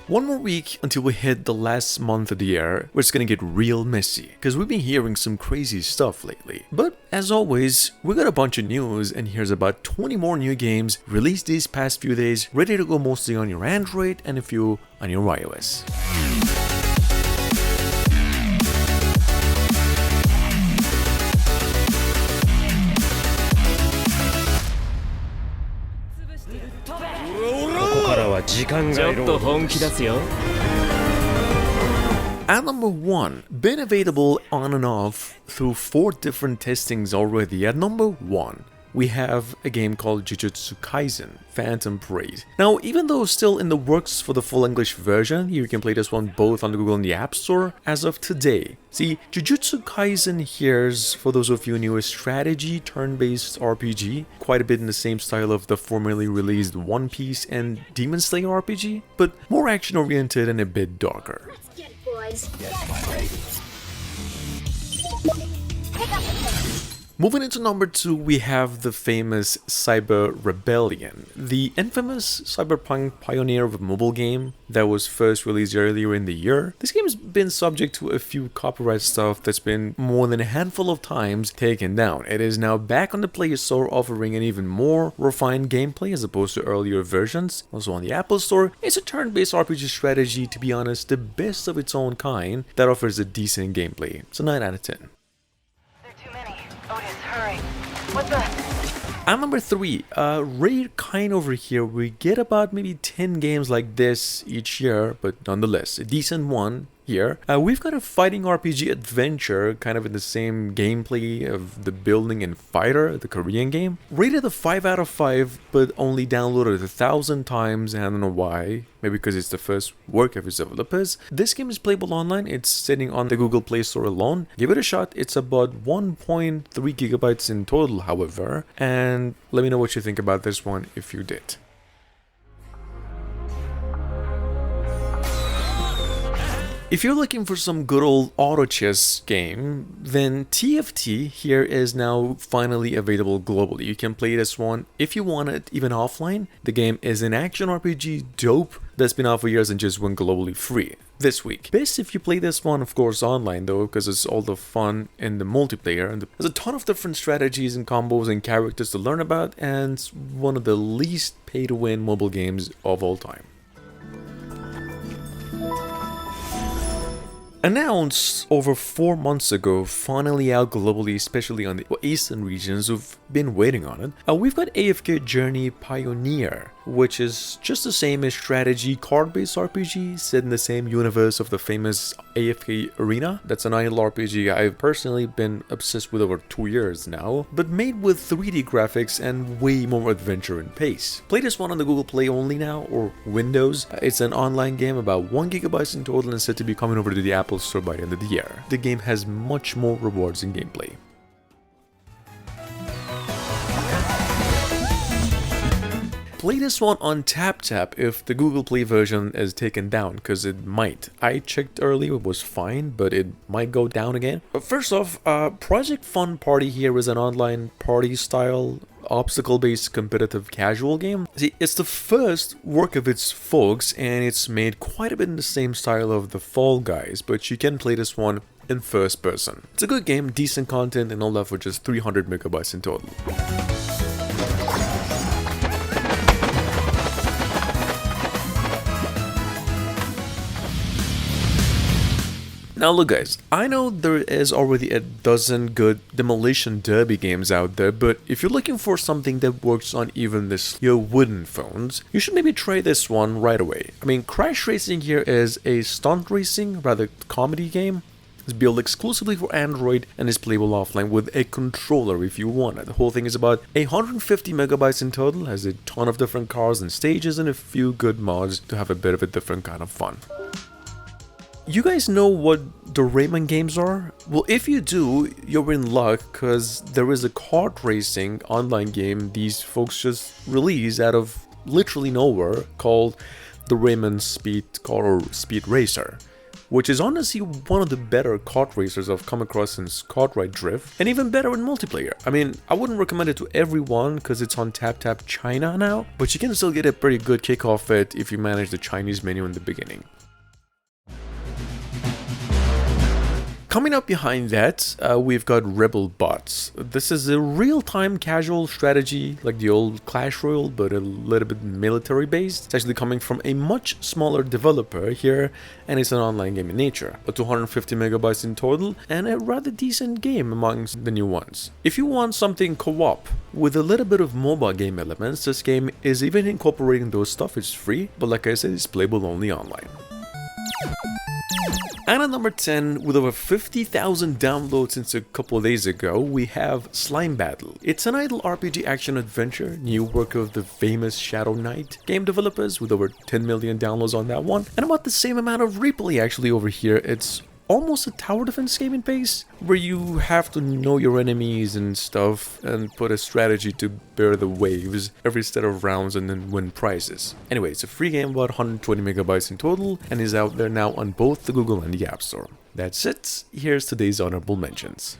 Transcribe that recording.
One more week until we hit the last month of the year, where it's gonna get real messy, because we've been hearing some crazy stuff lately. But as always, we got a bunch of news, and here's about 20 more new games released these past few days, ready to go mostly on your Android and a few on your iOS. At number 1, been available on and off through 4 different testings already. At number 1, we have a game called Jujutsu Kaisen Phantom Parade. Now, even though still in the works for the full English version, you can play this one both on Google and the App Store as of today. See, Jujutsu Kaisen here's, for those of you new, a strategy turn-based RPG, quite a bit in the same style of the formerly released One Piece and Demon Slayer RPG, but more action-oriented and a bit darker. Let's get it, boys. Pick up the pace. Moving into number 2, we have the famous Cyber Rebellion, the infamous cyberpunk pioneer of a mobile game that was first released earlier in the year. This game's been subject to a few copyright stuff that's been more than a handful of times taken down. It is now back on the Play Store, offering an even more refined gameplay as opposed to earlier versions. Also on the Apple Store, it's a turn-based RPG strategy, to be honest, the best of its own kind, that offers a decent gameplay. It's a 9 out of 10. Hurry. What the? At number 3, rare kind over here. We get about maybe 10 games like this each year, but nonetheless, a decent one here. We've got a fighting RPG adventure, kind of in the same gameplay of the building and fighter, the Korean game. Rated a 5 out of 5, but only downloaded 1,000 times. I don't know why. Maybe because it's the first work of its developers. This game is playable online. It's sitting on the Google Play Store alone. Give it a shot. It's about 1.3 gigabytes in total, however. And let me know what you think about this one if you did. If you're looking for some good old auto chess game, then TFT here is now finally available globally. You can play this one if you want it, even offline. The game is an action RPG dope that's been out for years and just went globally free this week. Best if you play this one, of course, online though, because it's all the fun in the multiplayer. And there's a ton of different strategies and combos and characters to learn about, and it's one of the least pay-to-win mobile games of all time. Announced over 4 months ago, finally out globally, especially on the eastern regions who've been waiting on it. We've got AFK Journey Pioneer, which is just the same as strategy card-based RPG set in the same universe of the famous AFK Arena. That's an idle RPG I've personally been obsessed with over 2 years now, but made with 3D graphics and way more adventure and pace. Play this one on the Google Play only now, or Windows. It's an online game, about 1 gigabyte in total, and said to be coming over to the Apple Store by the end of the year. The game has much more rewards in gameplay. Play this one on TapTap if the Google Play version is taken down, because it might. I checked earlier, it was fine, but it might go down again. But first off, Project Fun Party here is an online party-style, obstacle-based competitive casual game. See, it's the first work of its folks, and it's made quite a bit in the same style of the Fall Guys, but you can play this one in first person. It's a good game, decent content, and all that for just 300 megabytes in total. Now look guys, I know there is already a dozen good Demolition Derby games out there, but if you're looking for something that works on even your wooden phones, you should maybe try this one right away. I mean, Crash Racing here is a stunt racing, rather comedy game. It's built exclusively for Android and is playable offline with a controller if you want it. The whole thing is about 150 megabytes in total, has a ton of different cars and stages and a few good mods to have a bit of a different kind of fun. You guys know what the Rayman games are? Well, if you do, you're in luck, because there is a kart racing online game these folks just released out of literally nowhere called the Rayman Speed Car or Speed Racer, which is honestly one of the better kart racers I've come across since Kartride Drift, and even better in multiplayer. I mean, I wouldn't recommend it to everyone because it's on TapTap China now, but you can still get a pretty good kick off it if you manage the Chinese menu in the beginning. Coming up behind that, we've got Rebel Bots. This is a real-time casual strategy like the old Clash Royale, but a little bit military-based. It's actually coming from a much smaller developer here, and it's an online game in nature. But 250 megabytes in total, and a rather decent game amongst the new ones. If you want something co-op with a little bit of mobile game elements, this game is even incorporating those stuff. It's free, but like I said, it's playable only online. And at number 10, with over 50,000 downloads since a couple of days ago, we have Slime Battle. It's an idle RPG action-adventure, new work of the famous Shadow Knight game developers, with over 10 million downloads on that one, and about the same amount of replay actually over here. It's almost a tower defense game in pace, where you have to know your enemies and stuff and put a strategy to bear the waves every set of rounds and then win prizes. Anyway, it's a free game, about 120 megabytes in total, and is out there now on both the Google and the App Store. That's it. Here's today's honorable mentions.